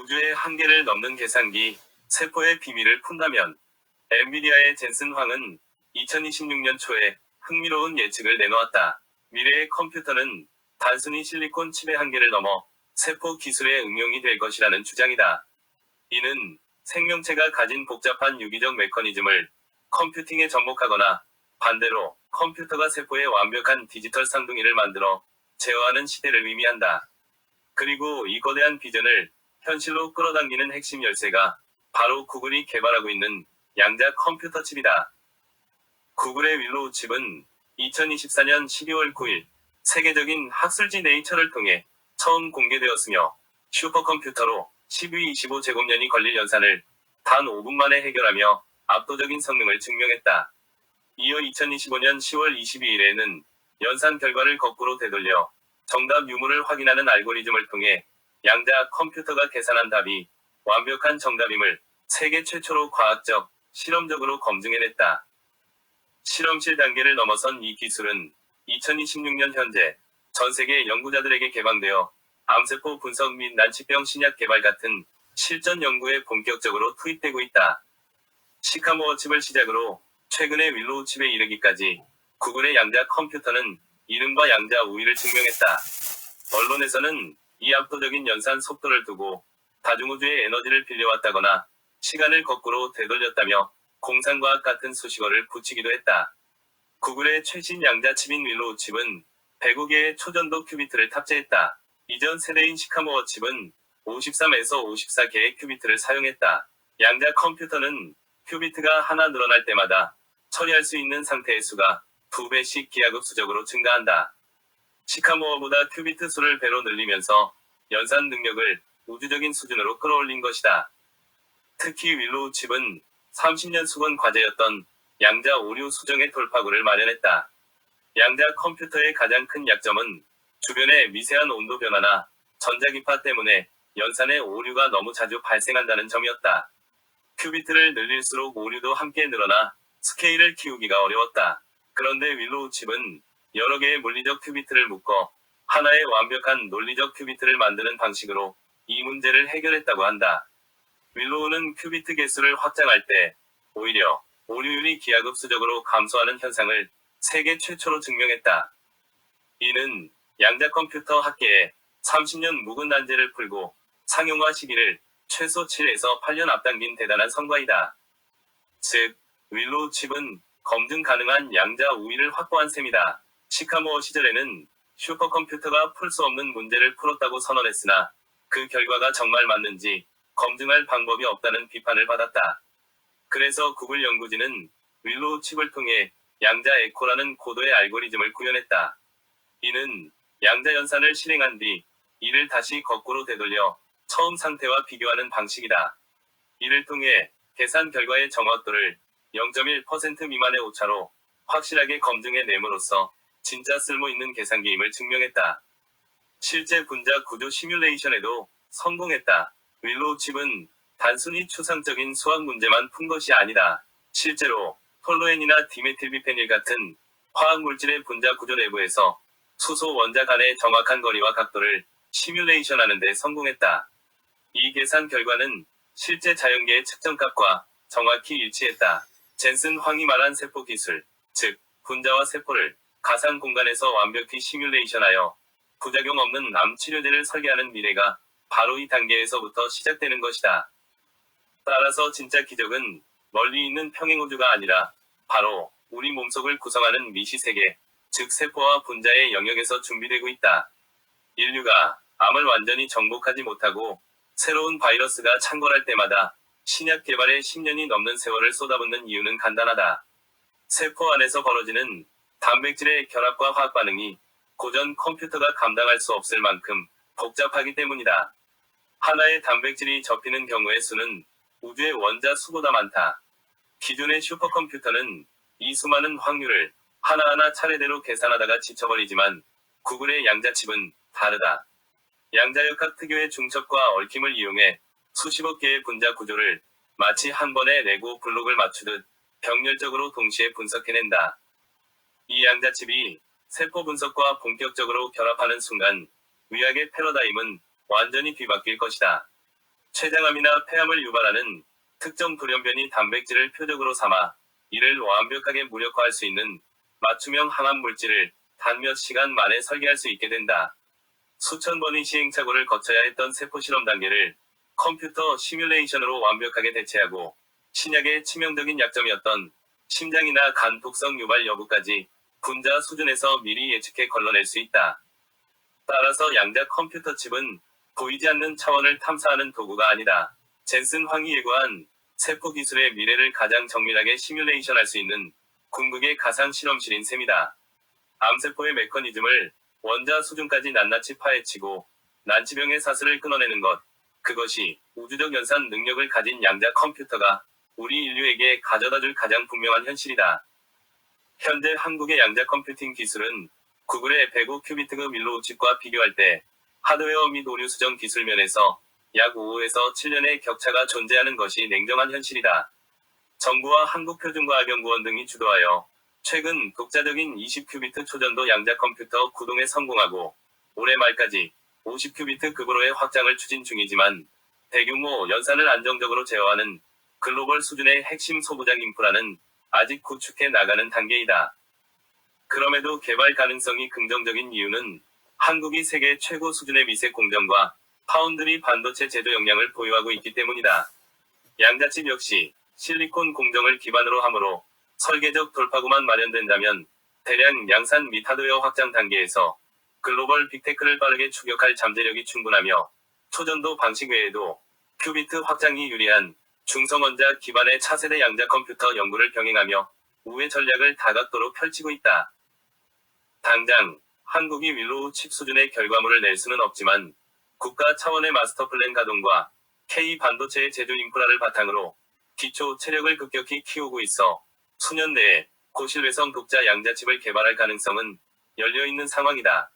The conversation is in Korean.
우주의 한계를 넘는 계산기, 세포의 비밀을 푼다면 엔비디아의 젠슨 황은 2026년 초에 흥미로운 예측을 내놓았다. 미래의 컴퓨터는 단순히 실리콘 칩의 한계를 넘어 세포 기술의 응용이 될 것이라는 주장이다. 이는 생명체가 가진 복잡한 유기적 메커니즘을 컴퓨팅에 접목하거나 반대로 컴퓨터가 세포의 완벽한 디지털 쌍둥이를 만들어 제어하는 시대를 의미한다. 그리고 이 거대한 비전을 현실로 끌어당기는 핵심 열쇠가 바로 구글이 개발하고 있는 양자 컴퓨터 칩이다. 구글의 윌로우 칩은 2024년 12월 9일 세계적인 학술지 네이처를 통해 처음 공개되었으며 슈퍼컴퓨터로 12-25제곱년이 걸릴 연산을 단 5분 만에 해결하며 압도적인 성능을 증명했다. 이어 2025년 10월 22일에는 연산 결과를 거꾸로 되돌려 정답 유무를 확인하는 알고리즘을 통해 양자 컴퓨터가 계산한 답이 완벽한 정답임을 세계 최초로 과학적, 실험적으로 검증해냈다. 실험실 단계를 넘어선 이 기술은 2026년 현재 전 세계 연구자들에게 개방되어 암세포 분석 및 난치병 신약 개발 같은 실전 연구에 본격적으로 투입되고 있다. 시카모어 칩을 시작으로 최근의 윌로우 칩에 이르기까지 구글의 양자 컴퓨터는 이른바 양자 우위를 증명했다. 언론에서는 이 압도적인 연산 속도를 두고 다중우주의 에너지를 빌려왔다거나 시간을 거꾸로 되돌렸다며 공상과학 같은 수식어를 붙이기도 했다. 구글의 최신 양자 칩인 윌로우 칩은 105개의 초전도 큐비트를 탑재했다. 이전 세대인 시카모어 칩은 53에서 54개의 큐비트를 사용했다. 양자 컴퓨터는 큐비트가 하나 늘어날 때마다 처리할 수 있는 상태의 수가 2배씩 기하급수적으로 증가한다. 시카모어보다 큐비트 수를 배로 늘리면서 연산 능력을 우주적인 수준으로 끌어올린 것이다. 특히 윌로우 칩은 30년 수건 과제였던 양자 오류 수정의 돌파구를 마련했다. 양자 컴퓨터의 가장 큰 약점은 주변의 미세한 온도 변화나 전자기파 때문에 연산의 오류가 너무 자주 발생한다는 점이었다. 큐비트를 늘릴수록 오류도 함께 늘어나 스케일을 키우기가 어려웠다. 그런데 윌로우 칩은 여러 개의 물리적 큐비트를 묶어 하나의 완벽한 논리적 큐비트를 만드는 방식으로 이 문제를 해결했다고 한다. 윌로우는 큐비트 개수를 확장할 때 오히려 오류율이 기하급수적으로 감소하는 현상을 세계 최초로 증명했다. 이는 양자 컴퓨터 학계에 30년 묵은 난제를 풀고 상용화 시기를 최소 7에서 8년 앞당긴 대단한 성과이다. 즉, 윌로우 칩은 검증 가능한 양자 우위를 확보한 셈이다. 시카모어 시절에는 슈퍼컴퓨터가 풀 수 없는 문제를 풀었다고 선언했으나 그 결과가 정말 맞는지 검증할 방법이 없다는 비판을 받았다. 그래서 구글 연구진은 윌로우 칩을 통해 양자 에코라는 고도의 알고리즘을 구현했다. 이는 양자 연산을 실행한 뒤 이를 다시 거꾸로 되돌려 처음 상태와 비교하는 방식이다. 이를 통해 계산 결과의 정확도를 0.1% 미만의 오차로 확실하게 검증해냄으로써 진짜 쓸모있는 계산기임을 증명했다. 실제 분자 구조 시뮬레이션에도 성공했다. 윌로우 칩은 단순히 추상적인 수학 문제만 푼 것이 아니다. 실제로 톨루엔이나 디메틸비페닐 같은 화학물질의 분자 구조 내부에서 수소 원자 간의 정확한 거리와 각도를 시뮬레이션하는 데 성공했다. 이 계산 결과는 실제 자연계의 측정값과 정확히 일치했다. 젠슨 황이 말한 세포 기술, 즉 분자와 세포를 가상 공간에서 완벽히 시뮬레이션하여 부작용 없는 암 치료제를 설계하는 미래가 바로 이 단계에서부터 시작되는 것이다. 따라서 진짜 기적은 멀리 있는 평행우주가 아니라 바로 우리 몸속을 구성하는 미시세계, 즉 세포와 분자의 영역에서 준비되고 있다. 인류가 암을 완전히 정복하지 못하고 새로운 바이러스가 창궐할 때마다 신약 개발에 10년이 넘는 세월을 쏟아붓는 이유는 간단하다. 세포 안에서 벌어지는 단백질의 결합과 화학 반응이 고전 컴퓨터가 감당할 수 없을 만큼 복잡하기 때문이다. 하나의 단백질이 접히는 경우의 수는 우주의 원자 수보다 많다. 기존의 슈퍼컴퓨터는 이 수많은 확률을 하나하나 차례대로 계산하다가 지쳐버리지만 구글의 양자칩은 다르다. 양자역학 특유의 중첩과 얽힘을 이용해 수십억 개의 분자 구조를 마치 한 번에 레고 블록을 맞추듯 병렬적으로 동시에 분석해낸다. 이 양자칩이 세포 분석과 본격적으로 결합하는 순간 의학의 패러다임은 완전히 뒤바뀔 것이다. 췌장암이나 폐암을 유발하는 특정 돌연변이 단백질을 표적으로 삼아 이를 완벽하게 무력화할 수 있는 맞춤형 항암 물질을 단 몇 시간 만에 설계할 수 있게 된다. 수천 번의 시행착오를 거쳐야 했던 세포 실험 단계를 컴퓨터 시뮬레이션으로 완벽하게 대체하고 신약의 치명적인 약점이었던 심장이나 간 독성 유발 여부까지 분자 수준에서 미리 예측해 걸러낼 수 있다. 따라서 양자 컴퓨터 칩은 보이지 않는 차원을 탐사하는 도구가 아니다. 젠슨 황이 예고한 세포 기술의 미래를 가장 정밀하게 시뮬레이션할 수 있는 궁극의 가상 실험실인 셈이다. 암세포의 메커니즘을 원자 수준까지 낱낱이 파헤치고 난치병의 사슬을 끊어내는 것, 그것이 우주적 연산 능력을 가진 양자 컴퓨터가 우리 인류에게 가져다줄 가장 분명한 현실이다. 현재 한국의 양자 컴퓨팅 기술은 구글의 105큐비트 밀로우 칩과 비교할 때 하드웨어 및 오류 수정 기술 면에서 약 5에서 7년의 격차가 존재하는 것이 냉정한 현실이다. 정부와 한국표준과학연구원 등이 주도하여 최근 독자적인 20큐비트 초전도 양자 컴퓨터 구동에 성공하고 올해 말까지 50큐비트 급으로의 확장을 추진 중이지만 대규모 연산을 안정적으로 제어하는 글로벌 수준의 핵심 소부장 인프라는 아직 구축해 나가는 단계이다. 그럼에도 개발 가능성이 긍정적인 이유는 한국이 세계 최고 수준의 미세 공정과 파운드리 반도체 제조 역량을 보유하고 있기 때문이다. 양자칩 역시 실리콘 공정을 기반으로 하므로 설계적 돌파구만 마련된다면 대량 양산 및 하드웨어 확장 단계에서 글로벌 빅테크를 빠르게 추격할 잠재력이 충분하며 초전도 방식 외에도 큐비트 확장이 유리한 중성원자 기반의 차세대 양자 컴퓨터 연구를 병행하며 우회 전략을 다각도로 펼치고 있다. 당장 한국이 윌로우 칩 수준의 결과물을 낼 수는 없지만 국가 차원의 마스터 플랜 가동과 K 반도체의 제조 인프라를 바탕으로 기초 체력을 급격히 키우고 있어 수년 내에 고실외성 독자 양자칩을 개발할 가능성은 열려있는 상황이다.